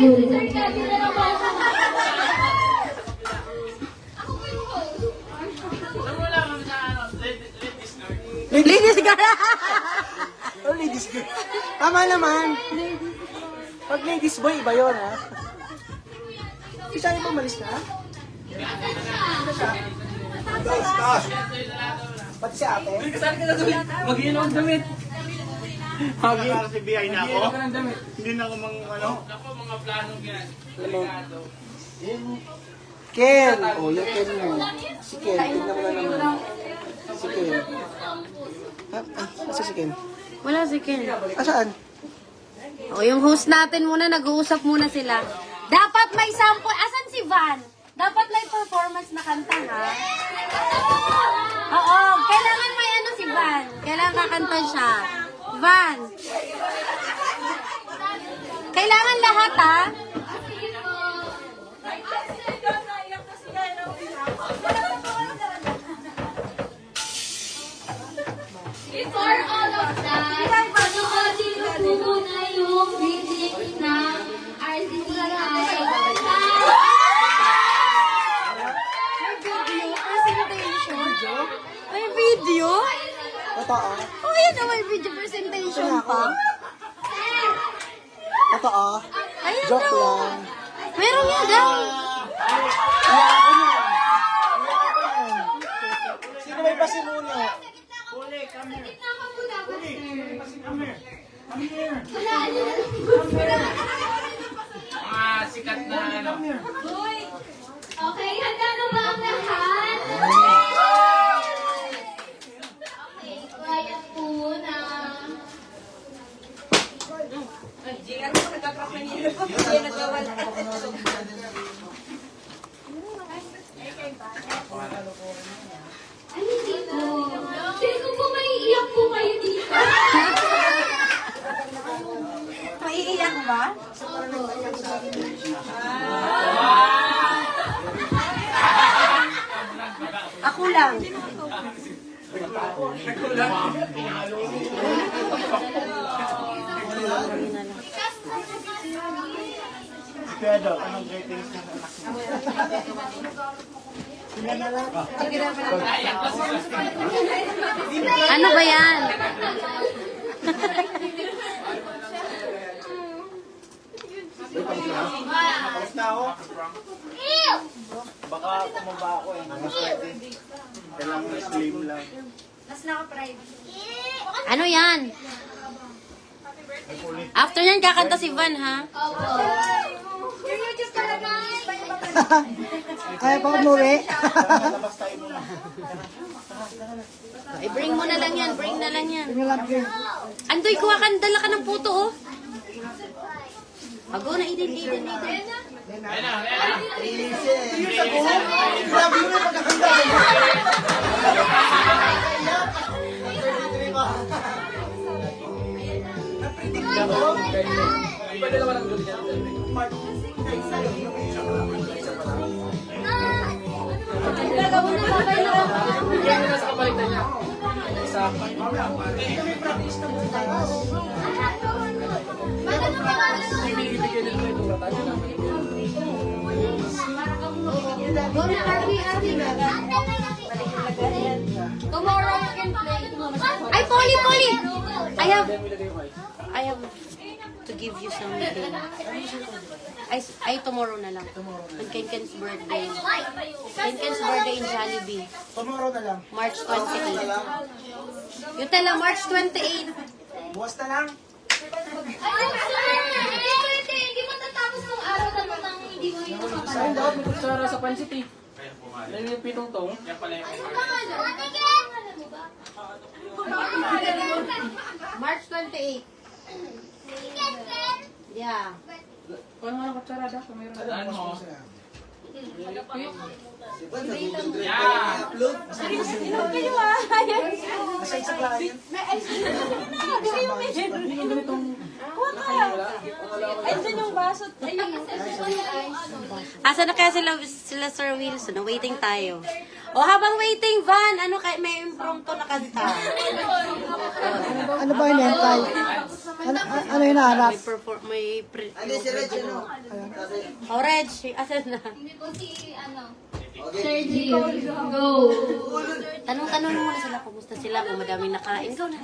Ladies girl. Oh, ladies girl. Tama naman. Pag ladies boy, iba yun, ha? Si Shani ba umalis na? Ano siya? Pati si ate? Mag-iin ako ng damit. Para si BI na ako. Mag-iin ako ng damit. Hindi na ako ano. Ken! Oh, yung Ken mo. Si Ken. Tignan mo na naman. Si Ken. Asa si Ken? Wala si Ken. Asaan? O, yung host natin muna, nag-uusap muna sila. Dapat may sample. Asan si Van? Dapat may performance na kanta, ha? Oo, kailangan may ano si Van. Kailangan kakanta siya. Van. Kailangan lahat, ha? Before all of that, panoorin mo muna yung music ng RCCI. May video? Totoo? Oh, yun na, may video presentation pa. Totoo? Ayun Joke na. lang. Meron nga daw. Sino may pasimuno? Mga sikat na ano. Okay, handa na ba ang lahat? Okay, quiet muna. Ay, hindi po. Sino po maiiyak po kayo dito? Maiiyak ba? Ako lang. Pedro, anong greetings na anak mo? Ano ba yan? Tapos na ako. Ew! Baka kumaba ako eh. Maswerte. Kailangan mo slim lang. Ano yan? After yan, kakanta si Van, ha? Ayaw pa umuwi. Labas tayo muna. Ay, bring mo na lang yan. Bring na lang yan. Tingnan lang kayo. Andoy, kuha ka. Dala ka ng puto, oh. Ago na, idin. Grabe mo yung pagkakanda. Yan na sa kapalitan niya. Isa. Binibigyan nila itong latan. Go na, Arby. Tomorrow you can play. Ay, Polly! I have to give you something. Ay, tomorrow na lang. On Ken's birthday. Ken's birthday in Jollibee. Tomorrow na lang. March 28. You tell her, March 28. Bukas na lang. Ay, pwede. Hindi matatapos ng araw na nang hindi mo yun Saan makapanood. dapat may kutsara sa pancit eh. Dahil yung pitong tong. Ano pangalan mo ba? March 28. Yeah. Paano nga ng kutsara da? Kung mayroon na. Ano? Nasaan sa client? Asa na kaya sila Sir Wilson? Waiting tayo. O habang waiting, Van, ano kay may impromptu na kanta? Ano ba yung mental? Ano hinahanap? May Ano si Reg, ano? Oh, Reg, asan na? Hindi po si, ano, Sir Jim. Go. Tanong-tanong mo na sila, kumusta sila, kung madaming nakain. Ikaw na.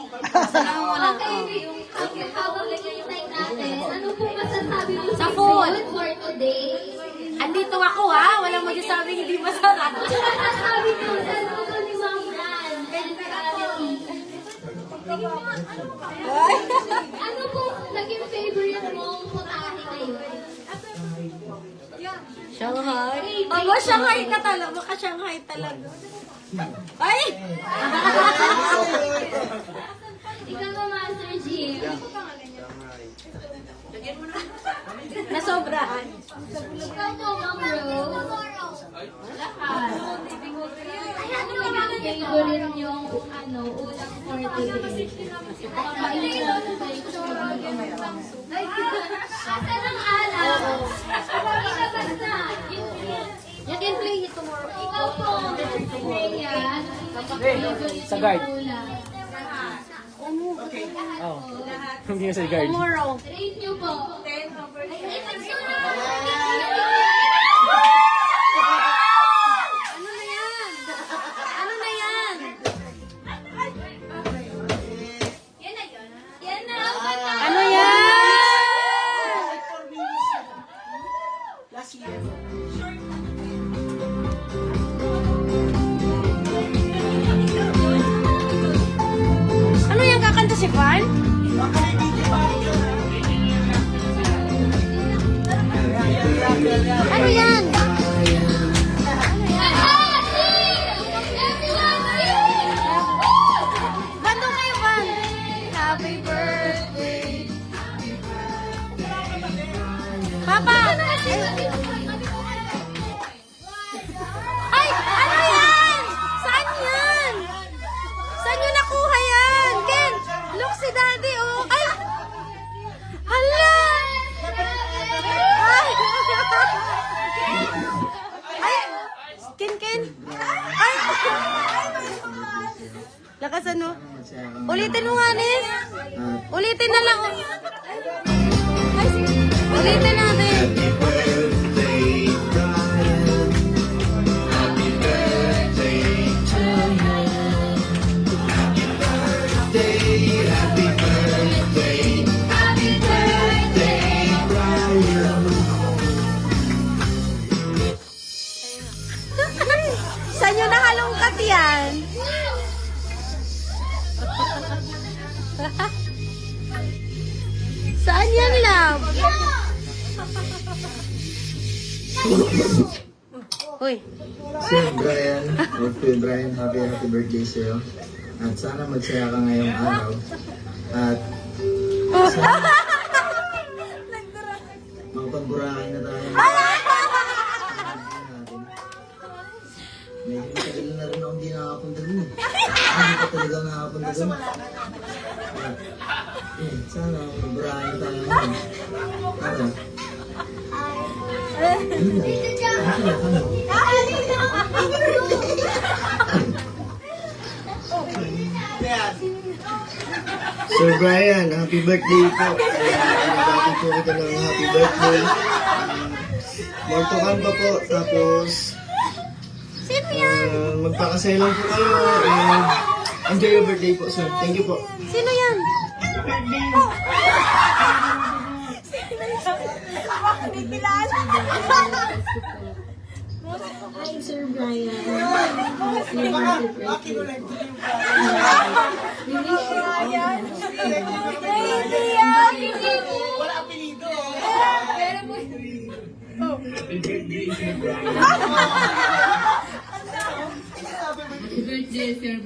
Tanong mo na. Okay, habang nag-iintay natin, ano po masasabi mo Sa food. for today? Andito ako ha, walang magsasabing hindi masarap. Masasabi mo sa luto ni Ma'am Ann. Ano po naging favorite mong putahe ngayon? Shanghai. Aba, Shanghai ka talaga. Baka Shanghai talaga. Ay! Ikaw naman, Sir Jim. Nasobrahan. Ikaw po, Ma'am Rose. Lahat. Ano naman favorite yung ulam for today? Asan ang alam? Ilabas na. You can play it tomorrow. Ikaw po, Rhea. Sa guard. Ulam. Oo. Hindi sa guard. Tomorrow. Rate nyo po. 10 over 10. Ano na yan? Ano na yan? Yan na. Ano yan? Last year. Ano yan? Kakanta si Van? Ano yan? Bando kayo, Van. Happy birthday. Papa! Ay! Ano yan? Saan yan? Saan nyo nakuha yan? Ken! Look si Daddy, oh! Ay! Hala! Ay! Ay! Ken! Ay! Lakas ano? Ulitin mo nga, Nis. Ulitin na lang. Ay, sige. Ulitin natin. Saan nyo nahalongkat yan? Saan yan, love? Uy. Sir Brian, Brian, happy birthday sa'yo. At sana magsaya ka ngayong araw. At sana makapag-burahin na tayo. Medyo matagal na rin akong di nakapunta dun. Hindi ka talaga nakapunta dun. Sana makapag-burahin na tayo ngayon. Ano? Sir Brian, happy birthday po. Nabati po kita ng happy birthday. More to come pa po. Tapos, Sino yan? magpakasaya lang po kayo. And enjoy your birthday po, sir. Thank you po. Sino yan? Hi, Sir Brian. Wala apelido. Happy birthday, Sir Brian. Happy birthday, Sir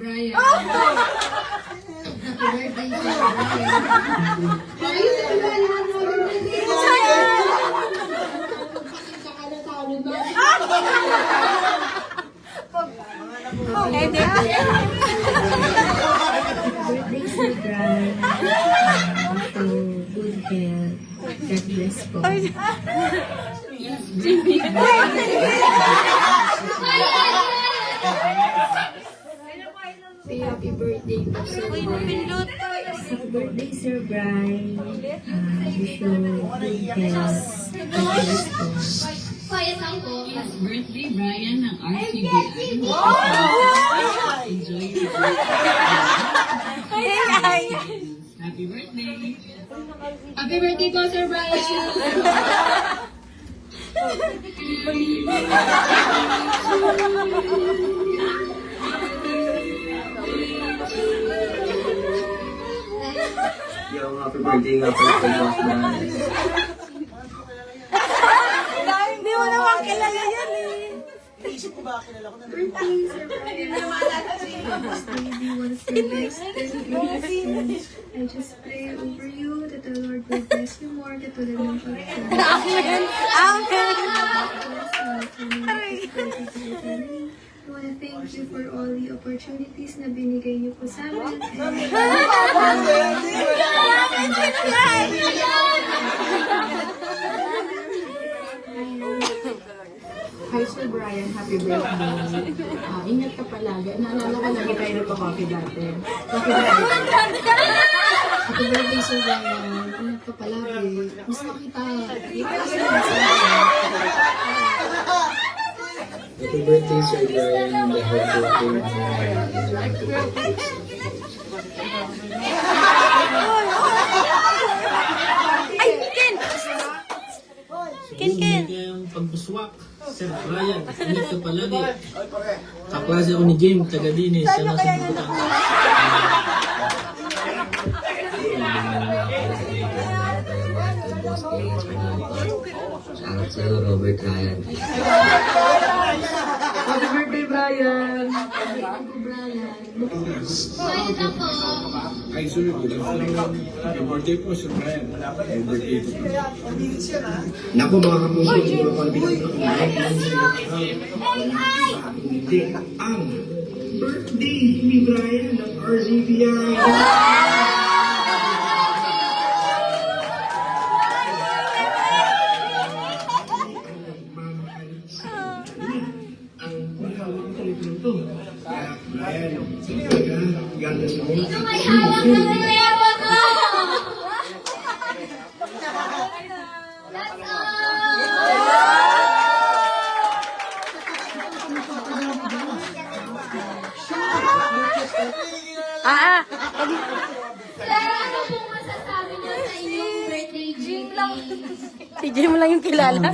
Birthday Sir Brian. To good health. God bless po. Happy birthday po Sir Uy, Brian. pinluto. Happy birthday, Sir Brian. Wish you good health. Quiet lang po. Birthday, Brian, ng RCBI. Enjoy your birthday. Happy birthday. Happy birthday po, Sir Brian! Yung happy birthday nga pala kay Boss Brian. Hindi mo naman kilala yan eh. Naisip ko ba kilala ko na Birthday, Sir Brian. Maybe once the best and I just pray over you that the Lord will bless you more katulad ng pagkakas. Amen. Amen. I want to thank you for all the opportunities na binigay niyo po sa amin. Hi, Sir Brian. Happy birthday. Ingat ka palagi. Naalala ko lagi tayo nagpa-coffee dati. Coffee dati. Happy birthday, Sir Brian. Ingat ka palagi. Gusto ko kita. Happy birthday, Sir Brian, and the whole birthday. Ay, Ken! Ken, Ken! Yung pagbuswak, Sir Brian, ingat ka palagi. Kaklase ako ni Jim, taga Dinis. Siya nasa bukutan. Shoutout sa'yo, Robert Ryan. Happy birthday, Brian! Quiet lang po. Ay, sir, good afternoon. Happy birthday po, Sir Brian. Happy birthday po. Naku mga kapuso, hindi ko confident hindi ang birthday ni Brian ng RCBI. Ang Brian, ganda sa mo. Ito may hawak na mayawak ko! That's all! Sir, ano pong masasabi niyo sa inyong birthday greeting? Si Jim lang yung kilala.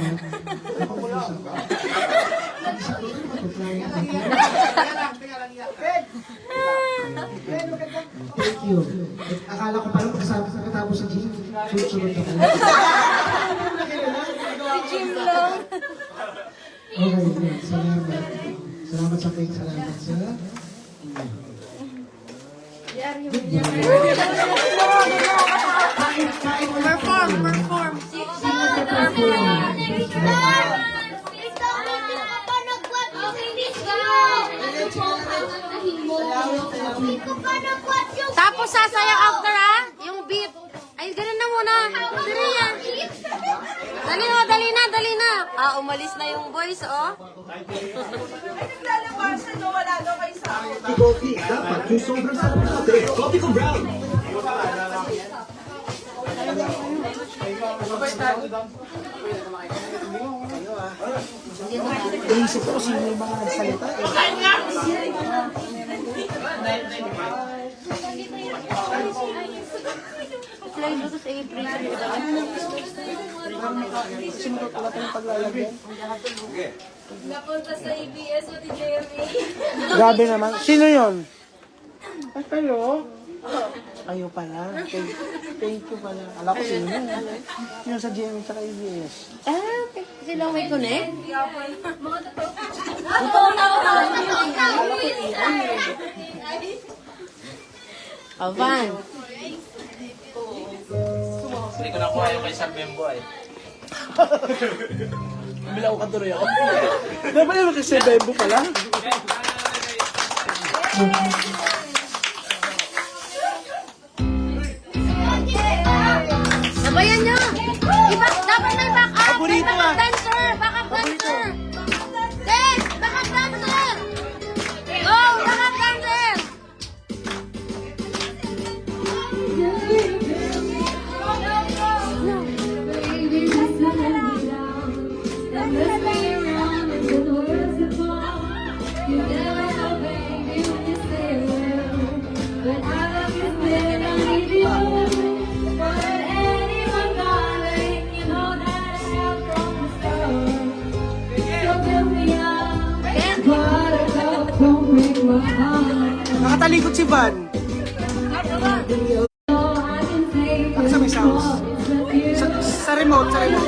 Thank you. Akala ko parang pagkatapos sa gym, susunod ako. Si Jim lang. Okay, good. Salamat. Salamat sa cake. Salamat sa... Perform, perform. Tapos sasayaw after ha? Yung beat. Ay, ganun na muna. Dali yan. Dali o, dali na, dali na. Ah, umalis na yung voice, oh. Coffee, dapat yung sobrang sarap ng kape. Coffee ko brown. Naisip ko sino yung mga nagsalita eh. Play dito sa April. Kasi wala tayong paglalagyan. Napunta sa ABS o ni Jeremy. Grabe naman. Sino yun? Ay, kayo? Kayo pala. Thank you pala. Alam ko sino yun. Yung sa GM at ABS. Ah, sila may connect? Avan. Hindi ko nakuha yung kay Sir Bembo eh. Bilaw ka tuloy ako. Dapat naman kasi Bembo pala. Sabayan nyo! Dapat may back up! May Paborito backup ah. dancer! Backup dancer! Des! Backup dancer! Go! Backup dancer! Nakatalikod si Van. Ano sa may sounds? Sa remote, sa remote.